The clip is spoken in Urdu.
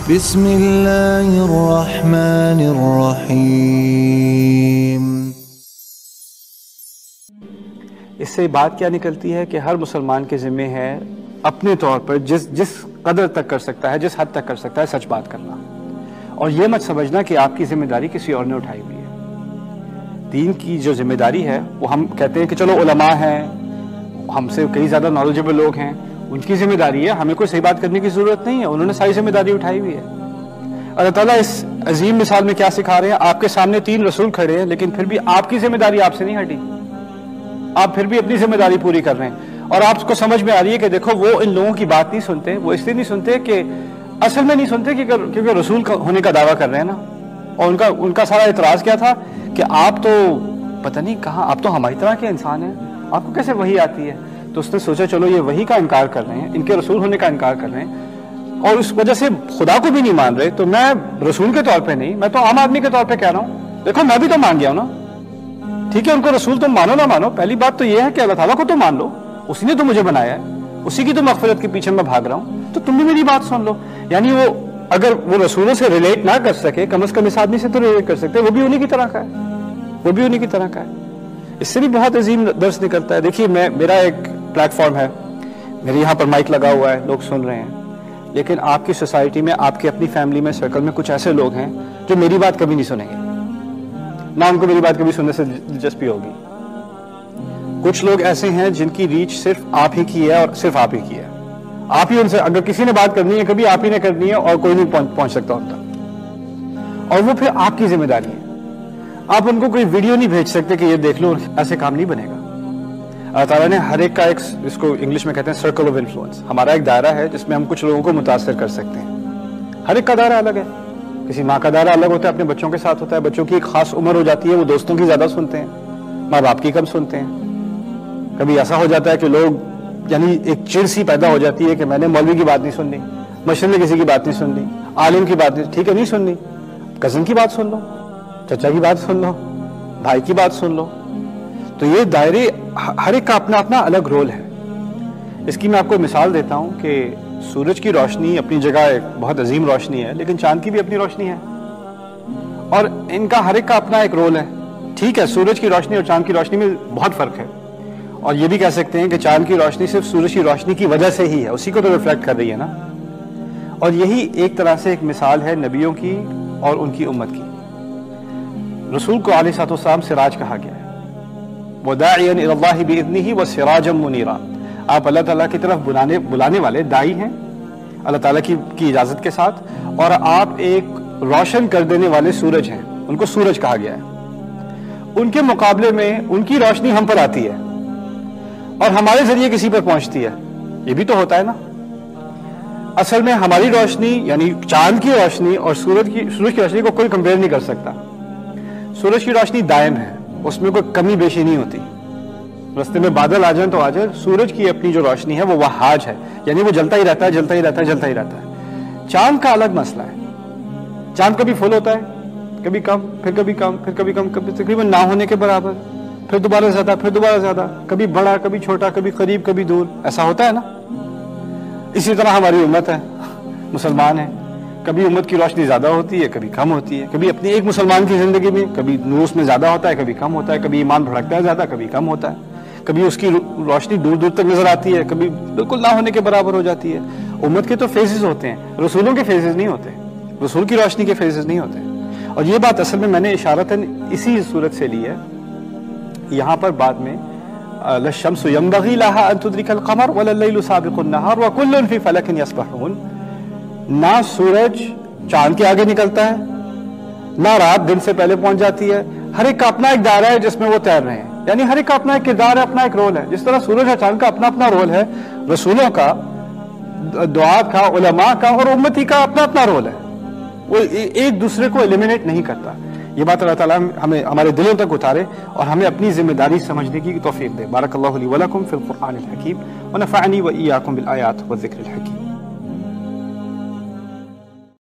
بسم اللہ الرحمن الرحیم۔ اس سے بات کیا نکلتی ہے کہ ہر مسلمان کے ذمہ ہے اپنے طور پر جس قدر تک کر سکتا ہے، جس حد تک کر سکتا ہے، سچ بات کرنا، اور یہ مت سمجھنا کہ آپ کی ذمہ داری کسی اور نے اٹھائی ہوئی ہے۔ دین کی جو ذمہ داری ہے وہ ہم کہتے ہیں کہ چلو علماء ہیں، ہم سے کئی زیادہ نالجبل لوگ ہیں، ان کی ذمہ داری ہے، ہمیں کوئی صحیح بات کرنے کی ضرورت نہیں ہے، انہوں نے ساری ذمہ داری اٹھائی ہوئی ہے۔ اللہ تعالیٰ اس عظیم مثال میں کیا سکھا رہے ہیں؟ آپ کے سامنے 3 رسول کھڑے ہیں، لیکن پھر بھی آپ کی ذمہ داری آپ سے نہیں ہٹی، آپ پھر بھی اپنی ذمہ داری پوری کر رہے ہیں، اور آپ کو سمجھ میں آ رہی ہے کہ دیکھو وہ ان لوگوں کی بات نہیں سنتے، وہ اس لیے نہیں سنتے کہ اصل میں نہیں سنتے کیونکہ رسول ہونے کا دعویٰ کر رہے ہیں نا، اور ان کا سارا اعتراض کیا تھا کہ آپ تو پتہ نہیں کہاں، آپ تو ہماری طرح کے انسان ہیں، آپ کو کیسے وحی آتی ہے؟ تو اس نے سوچا چلو یہ وحی کا انکار کر رہے ہیں، ان کے رسول ہونے کا انکار کر رہے ہیں، اور اس وجہ سے خدا کو بھی نہیں مان رہے، تو میں رسول کے طور پہ نہیں، میں تو عام آدمی کے طور پہ کہہ رہا ہوں، دیکھو میں بھی تو مان گیا ہوں نا، ٹھیک ہے ان کو رسول تم مانو نہ مانو، پہلی بات تو یہ ہے کہ اللہ تعالیٰ کو تو مان لو، اسی نے تو مجھے بنایا ہے، اسی کی تو مغفرت کے پیچھے میں بھاگ رہا ہوں، تو تم بھی میری بات سن لو۔ یعنی وہ اگر وہ رسولوں سے ریلیٹ نہ کر سکے، کم از کم اس آدمی سے تو ریلیٹ کر سکتے، وہ بھی انہی کی طرح کا ہے، وہ بھی انہی کی طرح کا ہے۔ اس سے بھی بہت عظیم درس نکلتا ہے۔ دیکھیے میرا ایک پلیٹ فارم ہے، میرے یہاں پر مائک لگا ہوا ہے، لوگ سن رہے ہیں، لیکن آپ کی سوسائٹی میں، آپ کی اپنی فیملی میں، سرکل میں کچھ ایسے لوگ ہیں جو میری بات کبھی نہیں سنیں گے، نہ ان کو میری بات کبھی سننے سے دلچسپی ہوگی۔ کچھ لوگ ایسے ہیں جن کی ریچ صرف آپ ہی کی ہے، اور صرف آپ ہی کی ہے، آپ ہی ان سے اگر کسی نے بات کرنی ہے کبھی آپ ہی نے کرنی ہے، اور کوئی نہیں پہنچ سکتا ان تک، اور وہ پھر آپ کی ذمہ داری ہے۔ آپ ان کو کوئی ویڈیو نہیں بھیج سکتے کہ یہ دیکھ لو، ایسے کام نہیں بنے گا۔ اللہ تعالیٰ نے ہر ایک کا ایک، اس کو انگلش میں کہتے ہیں سرکل آف انفلوئنس، ہمارا ایک دائرہ ہے جس میں ہم کچھ لوگوں کو متاثر کر سکتے ہیں۔ ہر ایک کا دائرہ الگ ہے، کسی ماں کا دائرہ الگ ہوتا ہے، اپنے بچوں کے ساتھ ہوتا ہے، بچوں کی ایک خاص عمر ہو جاتی ہے، وہ دوستوں کی زیادہ سنتے ہیں، ماں باپ کی کم سنتے ہیں۔ کبھی ایسا ہو جاتا ہے کہ لوگ، یعنی ایک چڑ سی پیدا ہو جاتی ہے کہ میں نے مولوی کی بات نہیں سننی، مشرق میں کسی کی بات نہیں سننی، عالم کی بات نہیں، ٹھیک ہے نہیں سننی، کزن کی بات سن لو، چچا کی بات سن لو، بھائی کی بات سن لو۔ تو یہ دائرے ہر ایک کا اپنا اپنا الگ رول ہے۔ اس کی میں آپ کو مثال دیتا ہوں کہ سورج کی روشنی اپنی جگہ ایک بہت عظیم روشنی ہے، لیکن چاند کی بھی اپنی روشنی ہے، اور ان کا ہر ایک کا اپنا ایک رول ہے۔ ٹھیک ہے سورج کی روشنی اور چاند کی روشنی میں بہت فرق ہے، اور یہ بھی کہہ سکتے ہیں کہ چاند کی روشنی صرف سورج کی روشنی کی وجہ سے ہی ہے، اسی کو تو ریفلیکٹ کر رہی ہے نا۔ اور یہی ایک طرح سے ایک مثال ہے نبیوں کی اور ان کی امت کی۔ رسول کو علیہ الصلوۃ والسلام سراج کہا گیا ہے، وَدَاعِيًا إِلَى اللَّهِ بِإِذْنِهِ وَسِرَاجًا مُنِيرًا۔ آپ اللہ تعالیٰ کی طرف بلانے والے داعی ہیں اللہ تعالیٰ کی اجازت کے ساتھ، اور آپ ایک روشن کر دینے والے سورج ہیں، ان کو سورج کہا گیا ہے۔ ان کے مقابلے میں ان کی روشنی ہم پر آتی ہے اور ہمارے ذریعے کسی پر پہنچتی ہے، یہ بھی تو ہوتا ہے نا۔ اصل میں ہماری روشنی یعنی چاند کی روشنی اور سورج کی روشنی کو کوئی کمپیئر نہیں کر سکتا۔ سورج کی روشنی دائم ہے، اس میں کوئی کمی بیشی نہیں ہوتی، راستے میں بادل آ جائیں تو آ جائے۔ سورج کی اپنی جو روشنی ہے وہ وہاج ہے، یعنی وہ جلتا ہی رہتا ہے، جلتا ہی رہتا ہے، جلتا ہی رہتا ہے۔ چاند کا الگ مسئلہ ہے، چاند کبھی فل ہوتا ہے، کبھی کم، پھر کبھی کم، پھر کبھی کم، کبھی تقریباً نہ ہونے کے برابر، پھر دوبارہ زیادہ، پھر دوبارہ زیادہ، کبھی بڑا، کبھی چھوٹا، کبھی قریب، کبھی دور، ایسا ہوتا ہے نا۔ اسی طرح ہماری امت ہے، مسلمان ہیں، کبھی امت کی روشنی زیادہ ہوتی ہے، کبھی کم ہوتی ہے، کبھی اپنی ایک مسلمان کی زندگی میں کبھی نور اس میں زیادہ ہوتا ہے، کبھی کم ہوتا ہے، کبھی ایمان بھڑکتا ہے زیادہ، کبھی کم ہوتا ہے، کبھی اس کی روشنی دور دور تک نظر آتی ہے، کبھی بالکل نہ ہونے کے برابر ہو جاتی ہے۔ امت کے تو فیزز ہوتے ہیں، رسولوں کے فیزز نہیں ہوتے، رسول کی روشنی کے فیزز نہیں ہوتے۔ اور یہ بات اصل میں نے اشارتاً اسی صورت سے لی ہے، یہاں پر بعد میں للشمس ينبغي لها ان تدرك القمر ولا الليل سابق النهار وكل في فلك يسبحون۔ نہ سورج چاند کے آگے نکلتا ہے، نہ رات دن سے پہلے پہنچ جاتی ہے، ہر ایک کا اپنا ایک دائرہ ہے جس میں وہ تیر رہے ہیں، یعنی ہر ایک کا اپنا ایک کردار ہے، اپنا ایک رول ہے۔ جس طرح سورج اور چاند کا اپنا اپنا رول ہے، رسولوں کا، دعات کا، علماء کا اور امتی کا اپنا اپنا رول ہے، وہ ایک دوسرے کو ایلیمینیٹ نہیں کرتا۔ یہ بات اللہ تعالیٰ ہمیں ہمارے دلوں تک اتارے اور ہمیں اپنی ذمہ داری سمجھنے کی توفیق دے۔ بارک اللہ لی ولکم فی القرآن الحکیم ونفعنی وإیاکم بالآیات والذکر الحکیم۔